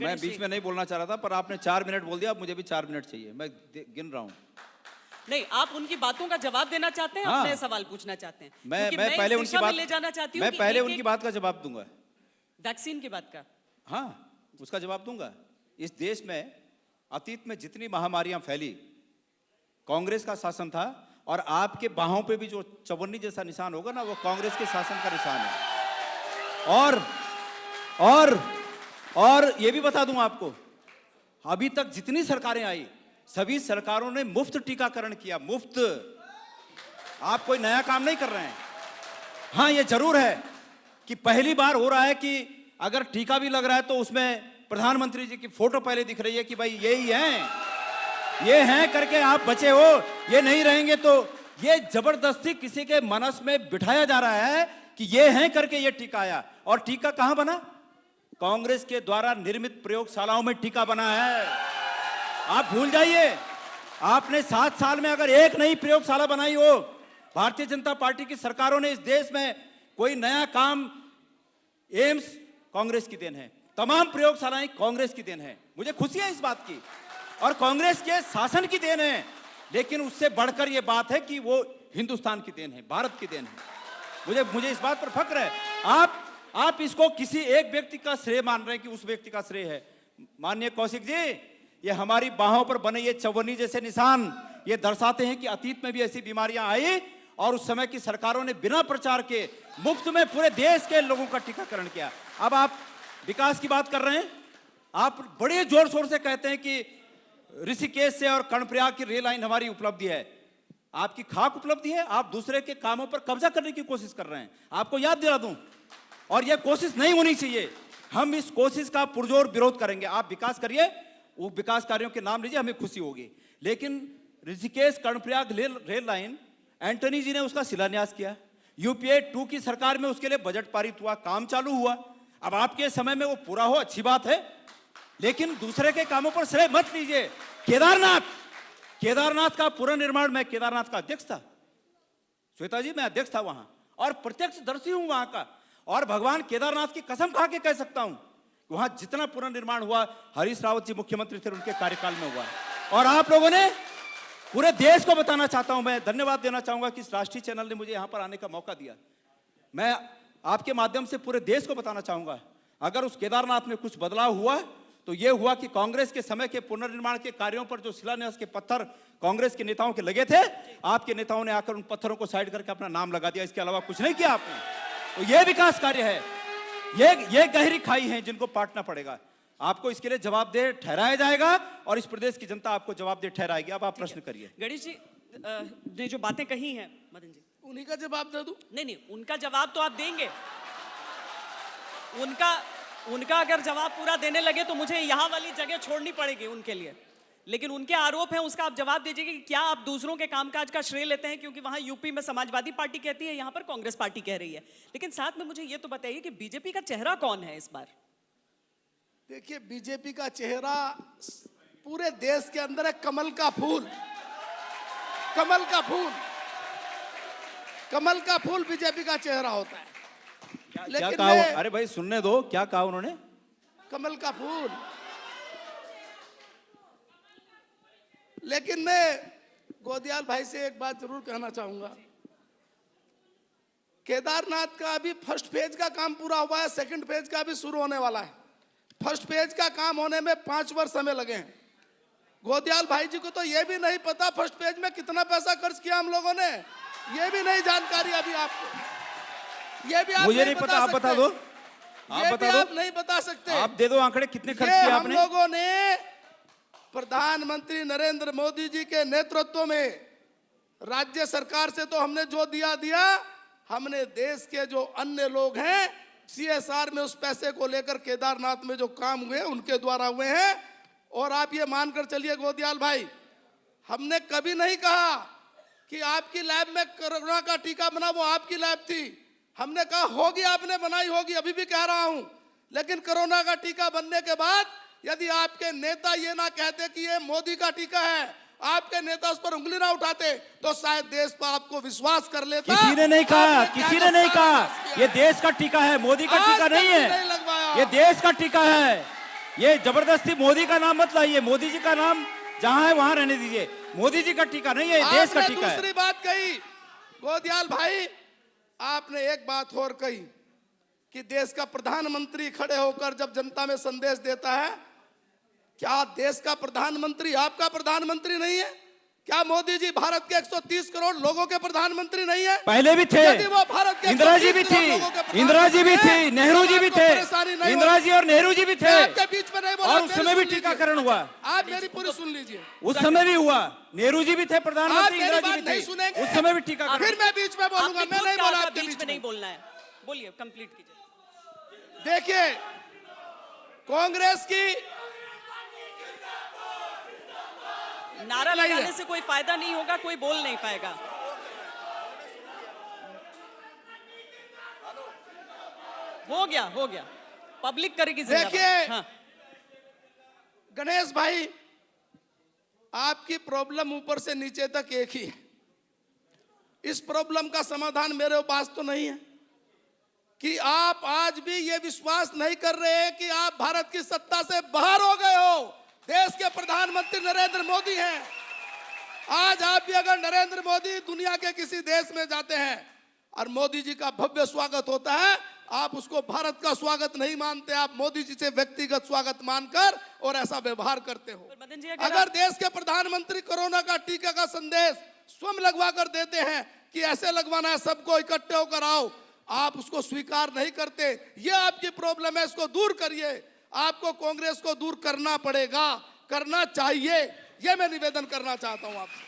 मैं बीच में नहीं बोलना चाह रहा था, पर आपने 4 मिनट बोल दिया, अब मुझे भी 4 मिनट चाहिए, मैं गिन रहा हूँ। नहीं, आप उनकी बातों का जवाब देना चाहते हैं, हाँ। अपने सवाल पूछना चाहते हैं? मैं पहले उनकी बात ले जाना चाहती हूँ, मैं पहले उनकी बात का जवाब दूंगा। वैक्सीन की बात का? हाँ, उसका जवाब दूंगा। इस देश में अतीत में जितनी महामारियां फैली, कांग्रेस का शासन था, और आपके बाहों पे भी जो चवन्नी जैसा निशान होगा ना, वो कांग्रेस के शासन का निशान है। और ये भी बता दूं आपको, अभी तक जितनी सरकारें आई, सभी सरकारों ने मुफ्त टीकाकरण किया, मुफ्त। आप कोई नया काम नहीं कर रहे हैं। हाँ, ये जरूर है कि पहली बार हो रहा है कि अगर टीका भी लग रहा है तो उसमें प्रधानमंत्री जी की फोटो पहले दिख रही है कि भाई ये ही हैं, ये हैं करके आप बचे हो। ये नहीं रहेंगे तो ये जबरदस्ती किसी के मनस में बिठाया जा रहा है कि ये हैं करके ये टीका आया। और टीका कहां बना? कांग्रेस के द्वारा निर्मित प्रयोगशालाओं में टीका बना है। आप भूल जाइए, आपने 7 साल में अगर एक नई प्रयोगशाला बनाई हो, भारतीय जनता पार्टी की सरकारों ने इस देश में कोई नया काम, एम्स कांग्रेस की देन है, तमाम प्रयोगशालाएं कांग्रेस की देन है। मुझे खुशी है इस बात की, और कांग्रेस के शासन की देन है। लेकिन उससे बढ़कर यह बात है कि वो हिंदुस्तान की देन है, भारत की देन है। मुझे इस बात पर फक्र है। आप इसको किसी एक व्यक्ति का श्रेय मान रहे हैं कि उस व्यक्ति का श्रेय है। माननीय कौशिक जी, ये हमारी बाहों पर बने ये चवन्नी जैसे निशान, ये दर्शाते हैं कि अतीत में भी ऐसी बीमारियां आई और उस समय की सरकारों ने बिना प्रचार के मुफ्त में पूरे देश के लोगों का टीकाकरण किया। अब आप विकास की बात कर रहे हैं, आप बड़े जोर शोर से कहते हैं कि ऋषिकेश से और कर्णप्रयाग की रेल लाइन हमारी उपलब्धि है। आपकी खाक उपलब्धि है, आप दूसरे के कामों पर कब्जा करने की कोशिश कर रहे हैं। आपको याद दिला दूं, और यह कोशिश नहीं होनी चाहिए। हम इस कोशिश का पुरजोर विरोध करेंगे। आप विकास करिए, वो विकास कार्यों के नाम लीजिए, हमें खुशी होगी। लेकिन Rishikesh Karnaprayag rail line, Antony ji ने उसका शिलान्यास किया, यूपीए 2 की सरकार में उसके लिए बजट पारित हुआ, काम चालू हुआ। अब आपके समय में वो पूरा हो, अच्छी बात है, लेकिन दूसरे के कामों पर श्रेय मत लीजिए। केदारनाथ का पुनर्निर्माण, मैं केदारनाथ का अध्यक्ष था, श्वेता जी, मैं अध्यक्ष था वहां, और प्रत्यक्षदर्शी हूं वहां का। और भगवान केदारनाथ की कसम खा के कह सकता हूं, वहां जितना पुनर्निर्माण हुआ, हरीश रावत जी मुख्यमंत्री थे, उनके कार्यकाल में हुआ। और आप लोगों ने पूरे देश को बताना चाहता हूं, मैं धन्यवाद देना चाहूंगा कि इस राष्ट्रीय चैनल ने मुझे यहां पर आने का मौका दिया। मैं आपके माध्यम से पूरे देश को बताना चाहूंगा, अगर उस केदारनाथ में कुछ बदलाव हुआ तो यह हुआ कि कांग्रेस के समय के पुनर्निर्माण के कार्यों पर जो शिलान्यास के पत्थर कांग्रेस के नेताओं के लगे थे, आपके नेताओं ने आकर उन पत्थरों को साइड करके अपना नाम लगा दिया। इसके अलावा कुछ नहीं किया आपने। तो यह विकास कार्य है, ये गहरी खाई है जिनको पाटना पड़ेगा। आपको इसके लिए जवाबदेह ठहराया जाएगा और इस प्रदेश की जनता आपको जवाबदेह ठहराएगी। अब आप प्रश्न करिए। गणेश जी ने जो बातें कही हैं, मदन जी, उन्हीं का जवाब दे दूं? नहीं, उनका जवाब तो आप देंगे। उनका अगर जवाब पूरा देने लगे तो मुझे यहाँ वाली जगह छोड़नी पड़ेगी उनके लिए। लेकिन उनके आरोप हैं, उसका आप जवाब दीजिए कि क्या आप दूसरों के कामकाज का श्रेय लेते हैं, क्योंकि वहां यूपी में समाजवादी पार्टी कहती है, यहाँ पर कांग्रेस पार्टी कह रही है। लेकिन साथ में मुझे ये तो बताइए कि बीजेपी का चेहरा कौन है इस बार? देखिए, बीजेपी का चेहरा पूरे देश के अंदर है कमल का फूल। कमल का फूल, कमल का फूल बीजेपी का चेहरा होता है। क्या कहा? अरे भाई सुनने दो, क्या कहा उन्होंने? कमल का फूल। लेकिन मैं गोदियाल भाई से एक बात जरूर कहना चाहूंगा, केदारनाथ का अभी फर्स्ट फेज का काम पूरा हुआ है, सेकंड फेज का भी शुरू होने वाला है। फर्स्ट फेज का काम होने में 5 वर्ष समय लगे हैं। गोदियाल भाई जी को तो यह भी नहीं पता फर्स्ट फेज में कितना पैसा खर्च किया हम लोगों ने, यह भी नहीं जानकारी अभी आपको। ये भी आप मुझे नहीं पता, आप बता दो। आप बता दो। आप नहीं बता सकते। आप दे दो आंकड़े, कितने खर्च किए आपने? हम लोगों ने प्रधानमंत्री नरेंद्र मोदी जी के नेतृत्व में राज्य सरकार से तो हमने जो दिया, हमने देश के जो अन्य लोग हैं CSR में उस पैसे को लेकर केदारनाथ में जो काम हुए उनके द्वारा हुए हैं। और आप ये मानकर चलिए गोदियाल भाई, हमने कभी नहीं कहा कि आपकी लैब में कोरोना का टीका बना, वो आपकी लैब थी। हमने कहा होगी, आपने बनाई होगी, अभी भी कह रहा हूं। लेकिन कोरोना का टीका बनने के बाद यदि आपके नेता ये ना कहते कि ये मोदी का टीका है, आपके नेता उस पर उंगली ना उठाते, तो शायद देश पर आपको विश्वास कर लेता। किसी ने नहीं कहा, किसी ने नहीं कहा ये देश का टीका है, मोदी का टीका नहीं है, ये देश का टीका है। ये जबरदस्ती मोदी का नाम मत लाइए, मोदी जी का नाम जहां है वहां रहने दीजिए। मोदी जी का टीका नहीं है, देश का आपने टीका है। दूसरी बात कही गोदियाल भाई, आपने एक बात और कही कि देश का प्रधानमंत्री खड़े होकर जब जनता में संदेश देता है, क्या देश का प्रधानमंत्री आपका प्रधानमंत्री नहीं है? क्या मोदी जी भारत के 130 करोड़ लोगों के प्रधानमंत्री नहीं है? पहले भी थे, यदि वो भारत के इंदिरा जी 130 भी करोड़ थी, लोगों के प्रधानमंत्री इंदिरा जी भी हैं, थी, नेहरू जी भी आपको थे, परेशानी नहीं इंदिरा होगी। जी और नेहरू जी भी थे, मैं आपके बीच में नहीं बोला, और उस समय भी टीकाकरण हुआ। आप मेरी पूरी सुन लीजिए। उस समय भी हुआ, नेहरू जी भी थे प्रधानमंत्री, आप मेरी इंदिरा जी बात भी नहीं थी, सुनेंगे। उस समय भी टीकाकरण। फिर मैं बीच में बोलूंगा, आपने मैं खुद नहीं कहा बोला था आपके बीच में नहीं बोलना है। बोलिए, कंप्लीट कीजिए। देखिए, कांग्रेस की नारा नहीं लगाने है। से कोई फायदा नहीं होगा, कोई बोल नहीं पाएगा। हो गया, पब्लिक करेगी जिंदाबाद। देखिए, हाँ। गणेश भाई, आपकी प्रॉब्लम ऊपर से नीचे तक एक ही है। इस प्रॉब्लम का समाधान मेरे पास तो नहीं है कि आप आज भी ये विश्वास नहीं कर रहे हैं कि आप भारत की सत्ता से बाहर हो गए हो। देश के प्रधानमंत्री नरेंद्र मोदी हैं। आज आप भी अगर नरेंद्र मोदी दुनिया के किसी देश में जाते हैं और मोदी जी का भव्य स्वागत होता है, आप उसको भारत का स्वागत नहीं मानते, आप मोदी जी से व्यक्तिगत स्वागत मानकर और ऐसा व्यवहार करते हो। मदन जी, अगर देश के प्रधानमंत्री कोरोना का टीका का संदेश स्वयं लगवा कर देते हैं कि ऐसे लगवाना है, सबको इकट्ठे होकर आओ, आप उसको स्वीकार नहीं करते, ये आपकी प्रॉब्लम है, इसको दूर करिए। आपको कांग्रेस को दूर करना पड़ेगा, करना चाहिए, ये मैं निवेदन करना चाहता हूं आपसे।